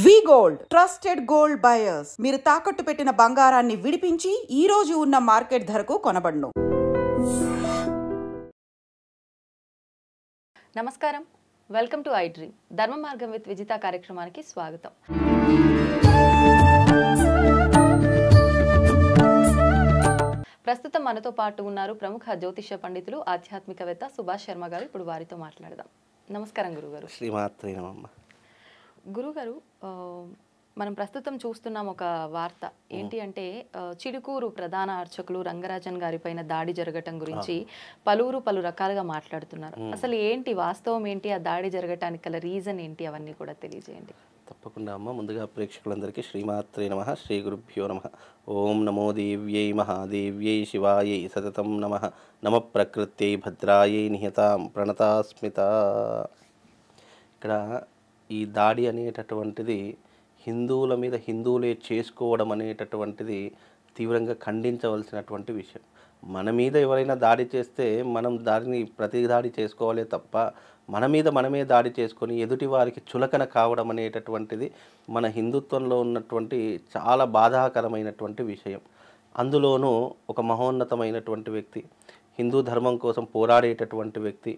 వి gold trusted gold buyers మీరు తాకట్టు పెట్టిన బంగారాన్ని విడిపించి ఈ రోజు ఉన్న మార్కెట్ ధరకు కొనబడును. నమస్కారం, వెల్కమ్ టు ఐ డ్రీమ్ ధర్మ మార్గం విత్ విజిత కార్యక్రమానికి స్వాగతం. ప్రస్తుతం మనతో పాటు ఉన్నారు ప్రముఖ జ్యోతిష పండితులు ఆధ్యాత్మికవేత్త సుభాష్ శర్మ గారు. ఇప్పుడు వారితో మాట్లాడదాం. నమస్కారం గురుగారు. శ్రీమాత్రే నమః. గురుగారు, మనం ప్రస్తుతం చూస్తున్నాం ఒక వార్త. ఏంటి అంటే చిలుకూరు ప్రధాన అర్చకులు రంగరాజన్ గారి పైన దాడి జరగటం గురించి పలువురు పలు రకాలుగా మాట్లాడుతున్నారు. అసలు ఏంటి వాస్తవం, ఏంటి ఆ దాడి జరగటానికి గల రీజన్ ఏంటి, అవన్నీ కూడా తెలియజేయండి. తప్పకుండా అమ్మ. ముందుగా ప్రేక్షకులందరికీ శ్రీమాత్రే నమః, శ్రీ గురుభ్యో నమః. ఓం నమో దేవ్యై మహాదేవ్యై శివాయై సతతం నమః. నమ ప్రకృత్యై భద్రాయై నిహతాం ప్రణతాస్మిత. ఇక్కడ ఈ దాడి అనేటటువంటిది హిందువుల మీద హిందువులే చేసుకోవడం అనేటటువంటిది తీవ్రంగా ఖండించవలసినటువంటి విషయం. మన మీద ఎవరైనా దాడి చేస్తే మనం దాడిని ప్రతి దాడి చేసుకోవాలే తప్ప మన మీద మనమే దాడి చేసుకొని ఎదుటి వారికి చులకన కావడం అనేటటువంటిది మన హిందుత్వంలో ఉన్నటువంటి చాలా బాధాకరమైనటువంటి విషయం. అందులోనూ ఒక మహోన్నతమైనటువంటి వ్యక్తి, హిందూ ధర్మం కోసం పోరాడేటటువంటి వ్యక్తి,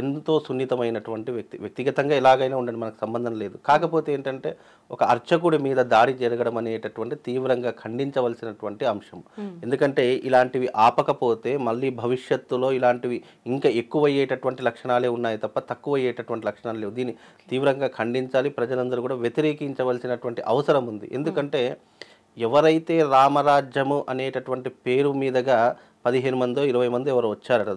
ఎంతో సున్నితమైనటువంటి వ్యక్తి. వ్యక్తిగతంగా ఎలాగైనా ఉండండి, మనకు సంబంధం లేదు. కాకపోతే ఏంటంటే ఒక అర్చకుడి మీద దాడి జరగడం అనేటటువంటి తీవ్రంగా ఖండించవలసినటువంటి అంశం. ఎందుకంటే ఇలాంటివి ఆపకపోతే మళ్ళీ భవిష్యత్తులో ఇలాంటివి ఇంకా ఎక్కువయ్యేటటువంటి లక్షణాలే ఉన్నాయి తప్ప తక్కువ అయ్యేటటువంటి లక్షణాలు లేవు. దీన్ని తీవ్రంగా ఖండించాలి. ప్రజలందరూ కూడా వ్యతిరేకించవలసినటువంటి అవసరం ఉంది. ఎందుకంటే ఎవరైతే రామరాజ్యము అనేటటువంటి పేరు మీదుగా 15 మందో 20 మంది ఎవరు వచ్చారట,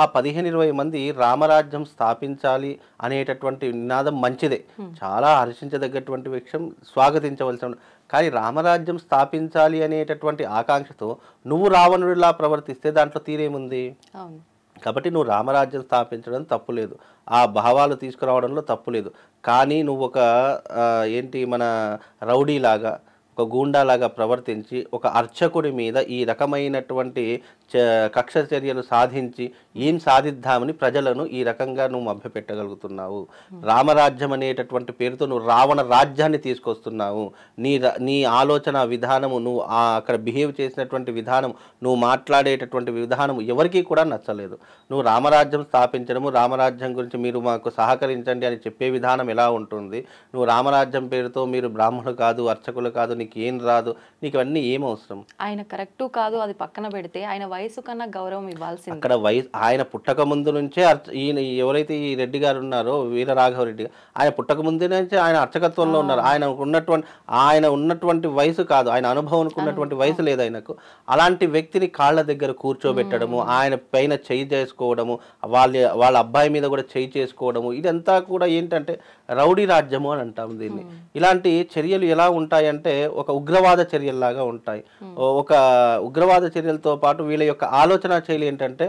ఆ 15-20 మంది రామరాజ్యం స్థాపించాలి అనేటటువంటి నినాదం మంచిదే, చాలా హర్షించదగ్గటువంటి విషయం, స్వాగతించవలసిన. కానీ రామరాజ్యం స్థాపించాలి అనేటటువంటి ఆకాంక్షతో నువ్వు రావణుడిలా ప్రవర్తిస్తే దాంట్లో తీరేముంది? కాబట్టి నువ్వు రామరాజ్యం స్థాపించడం తప్పులేదు, ఆ భావాలు తీసుకురావడంలో తప్పులేదు. కానీ నువ్వు ఒక ఏంటి మన రౌడీలాగా, ఒక గూండాలాగా ప్రవర్తించి ఒక అర్చకుడి మీద ఈ రకమైనటువంటి కక్ష చర్యలు సాధించి ఏం సాధిద్దామని ప్రజలను ఈ రకంగా నువ్వు మభ్యపెట్టగలుగుతున్నావు. రామరాజ్యం అనేటటువంటి పేరుతో నువ్వు రావణ రాజ్యాన్ని తీసుకొస్తున్నావు. నీ ఆలోచన విధానము, నువ్వు అక్కడ బిహేవ్ చేసినటువంటి విధానం, నువ్వు మాట్లాడేటటువంటి విధానం ఎవరికీ కూడా నచ్చలేదు. నువ్వు రామరాజ్యం స్థాపించడము, రామరాజ్యం గురించి మీరు మాకు సహకరించండి అని చెప్పే విధానం ఎలా ఉంటుంది? నువ్వు రామరాజ్యం పేరుతో మీరు బ్రాహ్మణులు కాదు, అర్చకులు కాదు, నీకు ఏం రాదు, నీకు అవన్నీ ఏం అవసరం? ఆయన కరెక్టు కాదు అది పక్కన పెడితే ఆయన వయసు కన్నా గౌరవం ఇవ్వాల్సింది. అక్కడ ఆయన పుట్టక ముందు నుంచే ఈయన ఎవరైతే ఈ రెడ్డి గారు ఉన్నారో, వీరరాఘవరెడ్డి గారు, ఆయన పుట్టక ముందు నుంచే ఆయన అర్చకత్వంలో ఉన్నారు. ఆయన ఉన్నటువంటి వయసు కాదు, ఆయన అనుభవానికి ఉన్నటువంటి వయసు లేదు ఆయనకు. అలాంటి వ్యక్తిని కాళ్ళ దగ్గర కూర్చోబెట్టడము, ఆయన పైన చేయి చేసుకోవడము, వాళ్ళ అబ్బాయి మీద కూడా చేయి చేసుకోవడము, ఇదంతా కూడా ఏంటంటే రౌడీ రాజ్యము అని అంటాము దీన్ని. ఇలాంటి చర్యలు ఎలా ఉంటాయంటే ఒక ఉగ్రవాద చర్యల్లాగా ఉంటాయి. ఒక ఉగ్రవాద చర్యలతో పాటు వీళ్ళ యొక్క ఆలోచన శైలి ఏంటంటే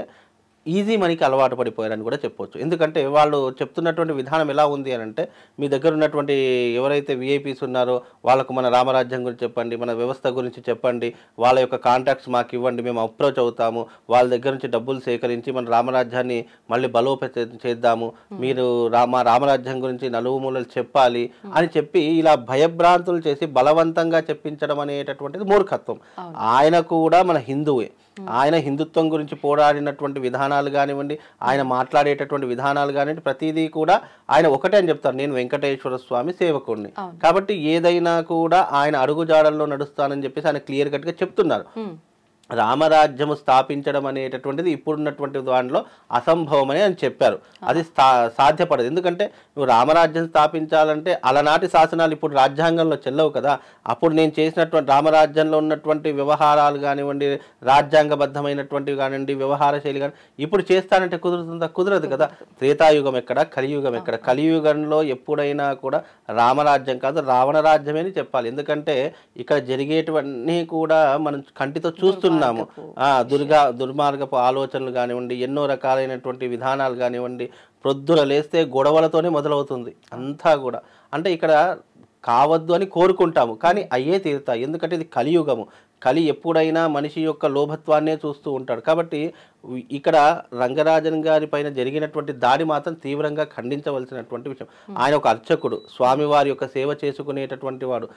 ఈజీ మనీకి అలవాటు పడిపోయారని కూడా చెప్పొచ్చు. ఎందుకంటే వాళ్ళు చెప్తున్నటువంటి విధానం ఎలా ఉంది అని అంటే, మీ దగ్గర ఉన్నటువంటి ఎవరైతే విఐపీస్ ఉన్నారో వాళ్ళకు మన రామరాజ్యం గురించి చెప్పండి, మన వ్యవస్థ గురించి చెప్పండి, వాళ్ళ యొక్క కాంటాక్ట్స్ మాకు ఇవ్వండి, మేము అప్రోచ్ అవుతాము, వాళ్ళ దగ్గర నుంచి డబ్బులు సేకరించి మన రామరాజ్యాన్ని మళ్ళీ బలోపేతం చేద్దాము, మీరు రామరాజ్యం గురించి నలుమూలలు చెప్పాలి అని చెప్పి ఇలా భయభ్రాంతులు చేసి బలవంతంగా చెప్పించడం అనేటటువంటిది మూర్ఖత్వం. ఆయన కూడా మన హిందువే, ఆయన హిందుత్వం గురించి పోరాడినటువంటి విధానాలు కానివ్వండి, ఆయన మాట్లాడేటటువంటి విధానాలు కానివ్వండి, ప్రతిదీ కూడా ఆయన ఒకటే అని చెప్తారు, నేను వెంకటేశ్వర స్వామి సేవకుడిని. కాబట్టి ఏదైనా కూడా ఆయన అడుగుజాడల్లో నడుస్తానని చెప్పేసి ఆయన క్లియర్ కట్గా చెప్తున్నారు. రామరాజ్యము స్థాపించడం అనేటటువంటిది ఇప్పుడున్నటువంటి దాంట్లో అసంభవమని అని చెప్పారు. అది సాధ్యపడదు. ఎందుకంటే నువ్వు రామరాజ్యం స్థాపించాలంటే అలనాటి శాసనాలు ఇప్పుడు రాజ్యాంగంలో చెల్లవు కదా. అప్పుడు నేను చేసినటువంటి రామరాజ్యంలో ఉన్నటువంటి వ్యవహారాలు కానివ్వండి, రాజ్యాంగబద్ధమైనటువంటివి కానివ్వండి, వ్యవహార శైలి కానీ ఇప్పుడు చేస్తానంటే కుదురుతుందా? కుదరదు కదా. త్రేతాయుగం ఎక్కడ, కలియుగం ఎక్కడ? కలియుగంలో ఎప్పుడైనా కూడా రామరాజ్యం కాదు, రావణ రాజ్యమే అని చెప్పాలి. ఎందుకంటే ఇక్కడ జరిగేటివన్నీ కూడా మనం కంటితో చూస్తున్నాం. దుర్మార్గపు ఆలోచనలు కానివ్వండి, ఎన్నో రకాలైనటువంటి విధానాలు కానివ్వండి, ప్రొద్దున లేస్తే గొడవలతోనే మొదలవుతుంది అంతా కూడా. అంటే ఇక్కడ కావద్దు అని కోరుకుంటాము, కానీ అయ్యే తీరుతాయి. ఎందుకంటే ఇది కలియుగము. కలి ఎప్పుడైనా మనిషి యొక్క లోభత్వాన్నే చూస్తూ ఉంటాడు. కాబట్టి ఇక్కడ రంగరాజన్ గారి పైన జరిగినటువంటి దాడి మాత్రం తీవ్రంగా ఖండించవలసినటువంటి విషయం. ఆయన ఒక అర్చకుడు, స్వామివారి యొక్క సేవ చేసుకునేటటువంటి వాడు.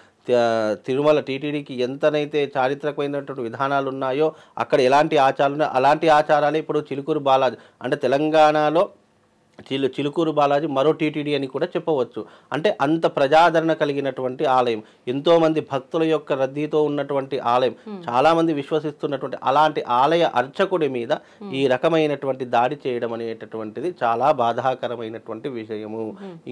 తిరుమల టీటీడీకి ఎంతనైతే చారిత్రకమైనటువంటి విధానాలు ఉన్నాయో అక్కడ ఎలాంటి ఆచారాలు ఉన్నాయో అలాంటి ఆచారాలే ఇప్పుడు చిలుకూరు బాలాజీ అంటే తెలంగాణలో చిలుకూరు బాలాజీ మరో టీటీడీ అని కూడా చెప్పవచ్చు. అంటే అంత ప్రజాదరణ కలిగినటువంటి ఆలయం, ఎంతోమంది భక్తుల యొక్క రద్దీతో ఉన్నటువంటి ఆలయం, చాలామంది విశ్వసిస్తున్నటువంటి అలాంటి ఆలయ అర్చకుడి మీద ఈ రకమైనటువంటి దాడి చేయడం అనేటటువంటిది చాలా బాధాకరమైనటువంటి విషయము.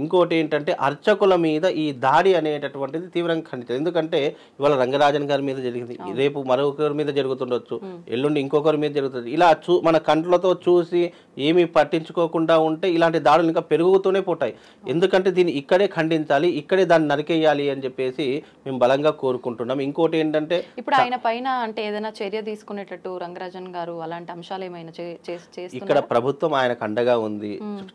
ఇంకోటి ఏంటంటే అర్చకుల మీద ఈ దాడి అనేటటువంటిది తీవ్రంగా ఖండించారు. ఎందుకంటే ఇవాళ రంగరాజన్ గారి మీద జరిగింది, రేపు మరొకరి మీద జరుగుతుండొచ్చు, ఎల్లుండి ఇంకొకరి మీద జరుగుతుంది. ఇలా మన కంట్లతో చూసి ఏమీ పట్టించుకోకుండా ఉంటే ఇలాంటి దాడులు ఇంకా పెరుగుతూనే పోతాయి. ఎందుకంటే దీన్ని ఇక్కడే ఖండించాలి, ఇక్కడే దాన్ని నరికేయాలి అని చెప్పేసి మేము బలంగా కోరుకుంటున్నాం. ఇంకోటి ఏంటంటే ఇప్పుడు ఆయన పైన అంటే ఏదైనా చర్య తీసుకునేటట్టు రంగరాజన్ గారు అలాంటి అంశాలు ఏమైనా ఇక్కడ ప్రభుత్వం ఆయనకు అండగా ఉంది.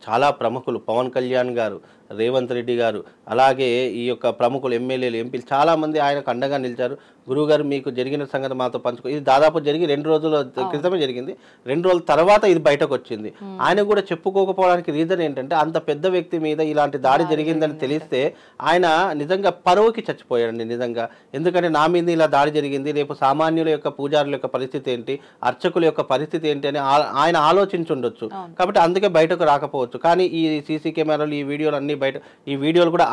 చాలా ప్రముఖులు, పవన్ కళ్యాణ్ గారు, రేవంత్ రెడ్డి గారు, అలాగే ఈ యొక్క ప్రముఖులు ఎమ్మెల్యేలు, ఎంపీలు చాలా మంది ఆయనకు అండగా నిలిచారు. గురువుగారు మీకు జరిగిన సంగతి మాతో పంచుకో. ఇది దాదాపు జరిగి 2 రోజుల క్రితమే జరిగింది. 2 రోజుల తర్వాత ఇది బయటకు వచ్చింది. ఆయన కూడా చెప్పుకోకపోవడానికి రీజన్ ఏంటంటే అంత పెద్ద వ్యక్తి మీద ఇలాంటి దాడి జరిగిందని తెలిస్తే ఆయన నిజంగా పరువుకి చచ్చిపోయాడండి నిజంగా. ఎందుకంటే నా మీద ఇలా దాడి జరిగింది, రేపు సామాన్యుల యొక్క పూజారుల యొక్క పరిస్థితి ఏంటి, అర్చకుల యొక్క పరిస్థితి ఏంటి అని ఆయన ఆలోచించుండొచ్చు. కాబట్టి అందుకే బయటకు రాకపోవచ్చు. కానీ ఈ సీసీ కెమెరాలు, ఈ వీడియోలు అన్ని బయట, ఈ వీడియోలు కూడా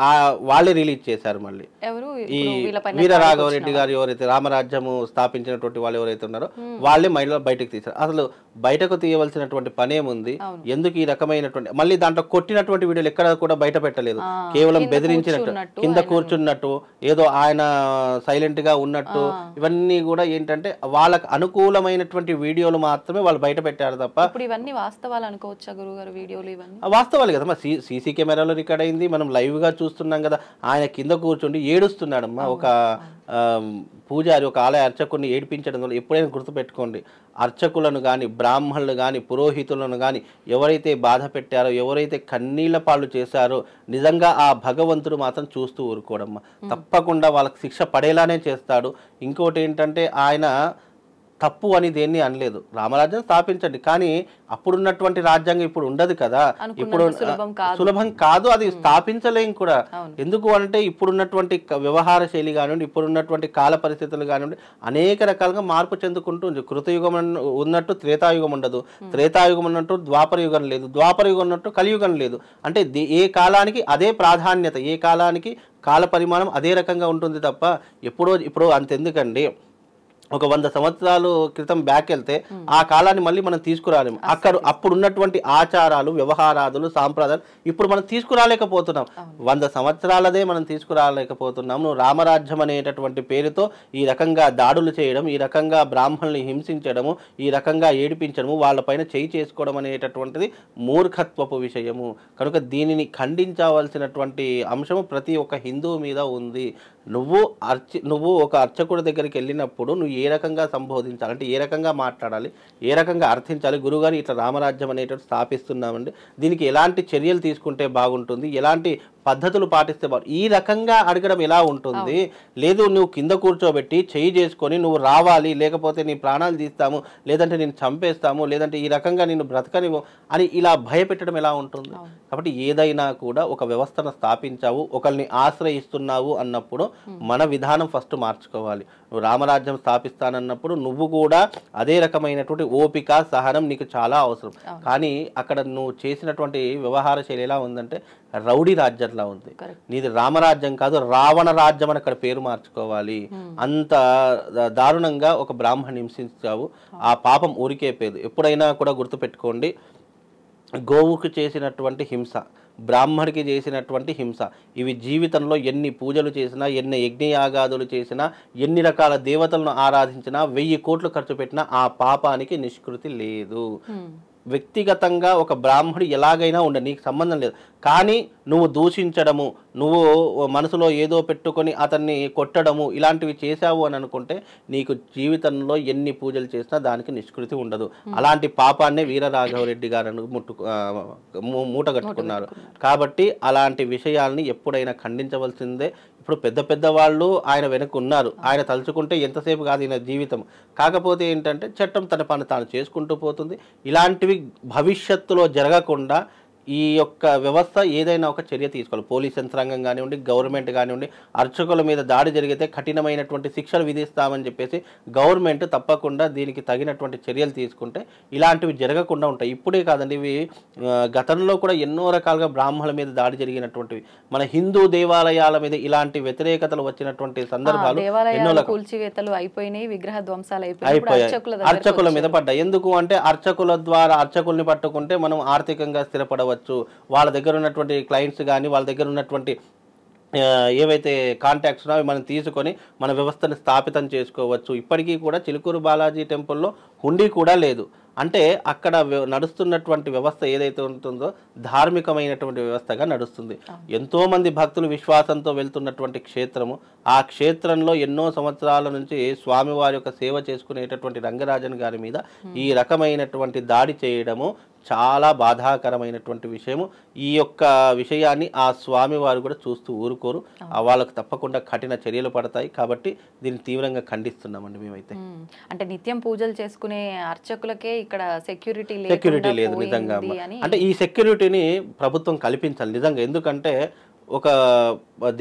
వాళ్ళే రిలీజ్ చేశారు. మళ్ళీ ఈ వీరరాఘవరెడ్డి గారు ఎవరైతే రామరాజ్యము స్థాపించినటువంటి వాళ్ళు ఎవరైతే ఉన్నారో వాళ్ళే మహిళలు బయటకు తీశారు. అసలు బయటకు తీయవలసినటువంటి పనేముంది, ఎందుకు ఈ రకమైనటువంటి మళ్ళీ దాంట్లో కొట్టినటువంటి వీడియోలు ఎక్కడ కూడా బయట పెట్టలేదు. కేవలం బెదిరించినట్టు, కింద కూర్చున్నట్టు, ఏదో ఆయన సైలెంట్ గా ఉన్నట్టు, ఇవన్నీ కూడా ఏంటంటే వాళ్ళకు అనుకూలమైనటువంటి వీడియోలు మాత్రమే వాళ్ళు బయట పెట్టారు తప్ప ఇవన్నీ వాస్తవాలు అనుకోవచ్చా గురుగారు? వీడియోలు ఇవన్నీ వాస్తవాలు కదా, సీసీ కెమెరాలో రికార్డ్ అయింది, మనం లైవ్ గా చూస్తున్నాం కదా. ఆయన కింద కూర్చుండి ఏడుస్తున్నాడమ్మా. ఒక పూజారి, ఒక ఆలయ అర్చకుడిని ఏడిపించడం వల్ల ఎప్పుడైనా గుర్తుపెట్టుకోండి, అర్చకులను కానీ, బ్రాహ్మణులు కానీ, పురోహితులను కానీ ఎవరైతే బాధ పెట్టారో, ఎవరైతే కన్నీళ్ల పాలు చేశారో నిజంగా ఆ భగవంతుడు మాత్రం చూస్తూ ఊరుకోవడమ్మా. తప్పకుండా వాళ్ళకి శిక్ష పడేలానే చేస్తాడు. ఇంకోటి ఏంటంటే ఆయన తప్పు అని దేన్ని అనలేదు. రామరాజ్యం స్థాపించండి, కానీ అప్పుడున్నటువంటి రాజ్యాంగం ఇప్పుడు ఉండదు కదా. ఇప్పుడు సులభం కాదు, అది స్థాపించలేం కూడా. ఎందుకు అంటే ఇప్పుడున్నటువంటి వ్యవహార శైలి కానివ్వండి, ఇప్పుడున్నటువంటి కాల పరిస్థితులు కానివ్వండి, అనేక రకాలుగా మార్పు చెందుకుంటుంది. కృతయుగం ఉన్నట్టు త్రేతాయుగం ఉండదు, త్రేతాయుగం ఉన్నట్టు ద్వాపర యుగం లేదు, ద్వాపర యుగం ఉన్నట్టు కలియుగం లేదు. అంటే ఏ కాలానికి అదే ప్రాధాన్యత, ఏ కాలానికి కాల పరిమాణం అదే రకంగా ఉంటుంది తప్ప ఇప్పుడు అంతెందుకండి. ఒక 100 సంవత్సరాలు క్రితం బ్యాక్ వెళ్తే ఆ కాలాన్ని మళ్ళీ మనం తీసుకురాలేము. అప్పుడు ఉన్నటువంటి ఆచారాలు, వ్యవహారాదులు, సాంప్రదాయాలు ఇప్పుడు మనం తీసుకురాలేకపోతున్నాం. 100 సంవత్సరాలదే మనం తీసుకురాలేకపోతున్నాం. నువ్వు రామరాజ్యం అనేటటువంటి పేరుతో ఈ రకంగా దాడులు చేయడం, ఈ రకంగా బ్రాహ్మణుల్ని హింసించడము, ఈ రకంగా ఏడిపించడము, వాళ్ళపైన చేయి చేసుకోవడం అనేటటువంటిది మూర్ఖత్వపు విషయము. కనుక దీనిని ఖండించవలసినటువంటి అంశము ప్రతి ఒక్క హిందువు మీద ఉంది. నువ్వు ఒక అర్చకుడి దగ్గరికి వెళ్ళినప్పుడు నువ్వు ఏ రకంగా సంబోధించాలంటే, ఏ రకంగా మాట్లాడాలి, ఏ రకంగా అర్థించాలి. గురువుగారు ఇట్లా రామరాజ్యం అనేటువంటి స్థాపిస్తున్నామండి, దీనికి ఎలాంటి చర్యలు తీసుకుంటే బాగుంటుంది, ఎలాంటి పద్ధతులు పాటిస్తే ఈ రకంగా అడగడం ఎలా ఉంటుంది? లేదు నువ్వు కింద కూర్చోబెట్టి చేయి చేసుకొని నువ్వు రావాలి, లేకపోతే నీ ప్రాణాలు తీస్తాము, లేదంటే నేను చంపేస్తాము, లేదంటే ఈ రకంగా నిన్ను బ్రతకనివ్వు అని ఇలా భయపెట్టడం ఎలా ఉంటుంది? కాబట్టి ఏదైనా కూడా ఒక వ్యవస్థను స్థాపించావు, ఒకరిని ఆశ్రయిస్తున్నావు అన్నప్పుడు మన విధానం ఫస్ట్ మార్చుకోవాలి. నువ్వు రామరాజ్యం స్థాపిస్తానన్నప్పుడు నువ్వు కూడా అదే రకమైనటువంటి ఓపిక, సహనం నీకు చాలా అవసరం. కానీ అక్కడ నువ్వు చేసినటువంటి వ్యవహార శైలి ఎలా ఉందంటే రౌడీ రాజ్యంలా ఉంది. నీది రామరాజ్యం కాదు, రావణ రాజ్యం అని అక్కడ పేరు మార్చుకోవాలి. అంత దారుణంగా ఒక బ్రాహ్మణ్ హింసించావు, ఆ పాపం ఊరికే పేరు. ఎప్పుడైనా కూడా గుర్తుపెట్టుకోండి, గోవుకు చేసినటువంటి హింస, బ్రాహ్మడికి చేసినటువంటి హింస, ఇవి జీవితంలో ఎన్ని పూజలు చేసినా, ఎన్ని యజ్ఞయాగాదులు చేసినా, ఎన్ని రకాల దేవతలను ఆరాధించినా, 1000 కోట్లు ఖర్చు పెట్టినా ఆ పాపానికి నిష్కృతి లేదు. వ్యక్తిగతంగా ఒక బ్రాహ్మడు ఎలాగైనా ఉండ, నీకు సంబంధం లేదు. కానీ నువ్వు దూషించడము, నువ్వు మనసులో ఏదో పెట్టుకొని అతన్ని కొట్టడము, ఇలాంటివి చేశావు అని అనుకుంటే నీకు జీవితంలో ఎన్ని పూజలు చేసినా దానికి నిష్కృతి ఉండదు. అలాంటి పాపాన్నే వీరరాఘవరెడ్డి గారు మూటగట్టుకున్నారు. కాబట్టి అలాంటి విషయాల్ని ఎప్పుడైనా ఖండించవలసిందే. ఇప్పుడు పెద్ద పెద్ద వాళ్ళు ఆయన వెనక ఉన్నారు. ఆయన తలుచుకుంటే ఎంతసేపు కాదు ఈయన జీవితం. కాకపోతే ఏంటంటే చట్టం తన పని తాను చేసుకుంటూ పోతుంది. ఇలాంటివి భవిష్యత్తులో జరగకుండా ఈ యొక్క వ్యవస్థ ఏదైనా ఒక చర్య తీసుకోవాలి. పోలీస్ యంత్రాంగం కానివ్వండి, గవర్నమెంట్ కానివ్వండి, అర్చకుల మీద దాడి జరిగితే కఠినమైనటువంటి శిక్షలు విధిస్తామని చెప్పేసి గవర్నమెంట్ తప్పకుండా దీనికి తగినటువంటి చర్యలు తీసుకుంటే ఇలాంటివి జరగకుండా ఉంటాయి. ఇప్పుడే కాదండి, ఇవి గతంలో కూడా ఎన్నో రకాలుగా బ్రాహ్మణుల మీద దాడి జరిగినటువంటివి, మన హిందూ దేవాలయాల మీద ఇలాంటి వ్యతిరేకతలు వచ్చినటువంటి సందర్భాలు ఎన్నో కూల్చివేతలు అయిపోయినాయి, విగ్రహ ధ్వంసాలు అయిపోయాయి, అర్చకుల మీద పడ్డాయి. ఎందుకు అంటే అర్చకుల ద్వారా అర్చకుల్ని పట్టుకుంటే మనం ఆర్థికంగా స్థిరపడవచ్చు, వాళ్ళ దగ్గర ఉన్నటువంటి క్లయింట్స్ కానీ వాళ్ళ దగ్గర ఉన్నటువంటి ఏవైతే కాంటాక్ట్స్ అవి మనం తీసుకొని మన వ్యవస్థను స్థాపితం చేసుకోవచ్చు. ఇప్పటికీ కూడా చిలుకూరు బాలాజీ టెంపుల్లో హుండీ కూడా లేదు. అంటే అక్కడ నడుస్తున్నటువంటి వ్యవస్థ ఏదైతే ఉంటుందో ధార్మికమైనటువంటి వ్యవస్థగా నడుస్తుంది. ఎంతోమంది భక్తులు విశ్వాసంతో వెళ్తున్నటువంటి క్షేత్రము. ఆ క్షేత్రంలో ఎన్నో సంవత్సరాల నుంచి స్వామివారి యొక్క సేవ చేసుకునేటటువంటి రంగరాజన్ గారి మీద ఈ రకమైనటువంటి దాడి చేయడము చాలా బాధాకరమైనటువంటి విషయము. ఈ యొక్క విషయాన్ని ఆ స్వామివారు కూడా చూస్తూ ఊరుకోరు. వాళ్ళకు తప్పకుండా కఠిన చర్యలు పడతాయి. కాబట్టి దీన్ని తీవ్రంగా ఖండిస్తున్నామండి మేమైతే. అంటే నిత్యం పూజలు చేసుకునే అర్చకులకే ఇక్కడ సెక్యూరిటీ లేదు నిజంగా. అంటే ఈ సెక్యూరిటీని ప్రభుత్వం కల్పించాలి నిజంగా. ఎందుకంటే ఒక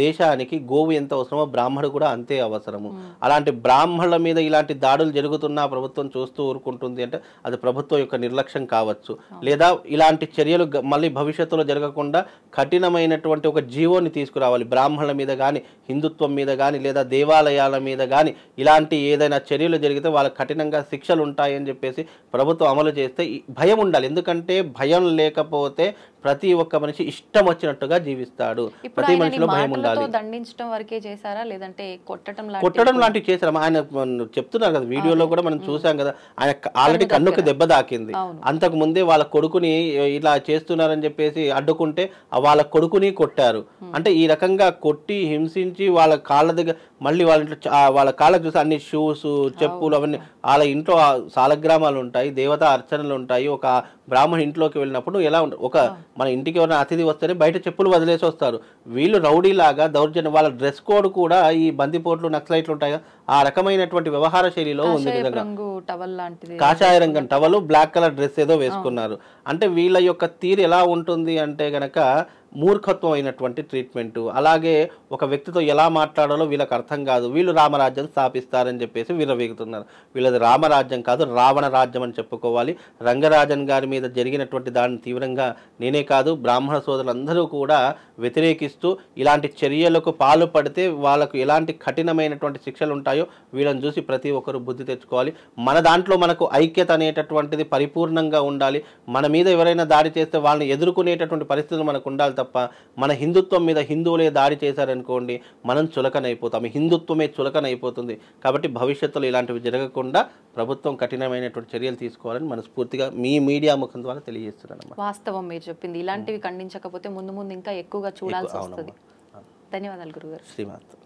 దేశానికి గోవు ఎంత అవసరమో బ్రాహ్మడు కూడా అంతే అవసరము. అలాంటి బ్రాహ్మణుల మీద ఇలాంటి దాడులు జరుగుతున్నా ప్రభుత్వం చూస్తూ ఊరుకుంటుంది అంటే అది ప్రభుత్వం యొక్క నిర్లక్ష్యం కావచ్చు. లేదా ఇలాంటి చర్యలు మళ్ళీ భవిష్యత్తులో జరగకుండా కఠినమైనటువంటి ఒక జీవోని తీసుకురావాలి. బ్రాహ్మణుల మీద కానీ, హిందుత్వం మీద కానీ, లేదా దేవాలయాల మీద కానీ ఇలాంటి ఏదైనా చర్యలు జరిగితే వాళ్ళకి కఠినంగా శిక్షలు ఉంటాయని చెప్పేసి ప్రభుత్వం అమలు చేస్తే భయం ఉండాలి. ఎందుకంటే భయం లేకపోతే ప్రతి ఒక్క మనిషి ఇష్టం వచ్చినట్టుగా జీవిస్తాడు. ప్రతి మనిషిలో భయం ఉండాలి. దండించడం వరకే చేశారా లేదంటే కొట్టడం లాంటివి చేశారా? ఆయన చెప్తున్నారు కదా వీడియోలో కూడా మనం చూసాం కదా, ఆయన ఆల్రెడీ కన్నుకు దెబ్బ తాకింది. అంతకు ముందే వాళ్ళ కొడుకుని ఇలా చేస్తున్నారని చెప్పేసి అడ్డుకుంటే వాళ్ళ కొడుకుని కొట్టారు. అంటే ఈ రకంగా కొట్టి హింసించి వాళ్ళ కాళ్ళ దగ్గర మళ్ళీ వాళ్ళ ఇంట్లో వాళ్ళ కాళ్ళకు చూసి అన్ని షూస్, చెప్పులు అవన్నీ వాళ్ళ ఇంట్లో సాలగ్రామాలు ఉంటాయి, దేవతా అర్చనలు ఉంటాయి. ఒక బ్రాహ్మణ ఇంట్లోకి వెళ్ళినప్పుడు ఎలా ఉంటుంది, ఒక మన ఇంటికి ఎవరైనా అతిథి వస్తేనే బయట చెప్పులు వదిలేసి వస్తారు. వీళ్ళు రౌడీలాగా దౌర్జన్యం, వాళ్ళ డ్రెస్ కోడ్ కూడా ఈ బందిపోట్లు నక్సలైట్లు ఉంటాయి ఆ రకమైనటువంటి వ్యవహార శైలిలో ఉంది. నిజంగా కాషాయ రంగం టవలు, బ్లాక్ కలర్ డ్రెస్ ఏదో వేసుకున్నారు. అంటే వీళ్ళ యొక్క తీరు ఎలా ఉంటుంది అంటే గనక మూర్ఖత్వం అయినటువంటి ట్రీట్మెంటు. అలాగే ఒక వ్యక్తితో ఎలా మాట్లాడాలో వీళ్ళకి అర్థం కాదు. వీళ్ళు రామరాజ్యం స్థాపిస్తారని చెప్పేసి విర్రవీగుతున్నారు. వీళ్ళది రామరాజ్యం కాదు, రావణ రాజ్యం అని చెప్పుకోవాలి. రంగరాజన్ గారి మీద జరిగినటువంటి దాన్ని తీవ్రంగా నేనే కాదు బ్రాహ్మణ సోదరులందరూ కూడా వ్యతిరేకిస్తూ ఇలాంటి చర్యలకు పాల్పడితే వాళ్ళకు ఎలాంటి కఠినమైనటువంటి శిక్షలు ఉంటాయో వీళ్ళని చూసి ప్రతి ఒక్కరు బుద్ధి తెచ్చుకోవాలి. మన దాంట్లో మనకు ఐక్యత అనేటటువంటిది పరిపూర్ణంగా ఉండాలి. మన మీద ఎవరైనా దాడి చేస్తే వాళ్ళని ఎదుర్కొనేటటువంటి పరిస్థితులు మనకు ఉండాలి తప్ప మన హిందుత్వం మీద హిందువులే దాడి చేశారనుకోండి మనం చులకనైపోతాం, హిందుత్వమే చులకనైపోతుంది. కాబట్టి భవిష్యత్తులో ఇలాంటివి జరగకుండా ప్రభుత్వం కఠినమైనటువంటి చర్యలు తీసుకోవాలని మనస్ఫూర్తిగా మీ మీడియా ముఖం ద్వారా తెలియజేస్తున్నాను. వాస్తవం మీరు చెప్పింది. ఇలాంటివి ఖండించకపోతే ముందు ముందు ఇంకా ఎక్కువగా చూడాల్సి వస్తుంది. ధన్యవాదాలు గురుగారు. శ్రీమాత.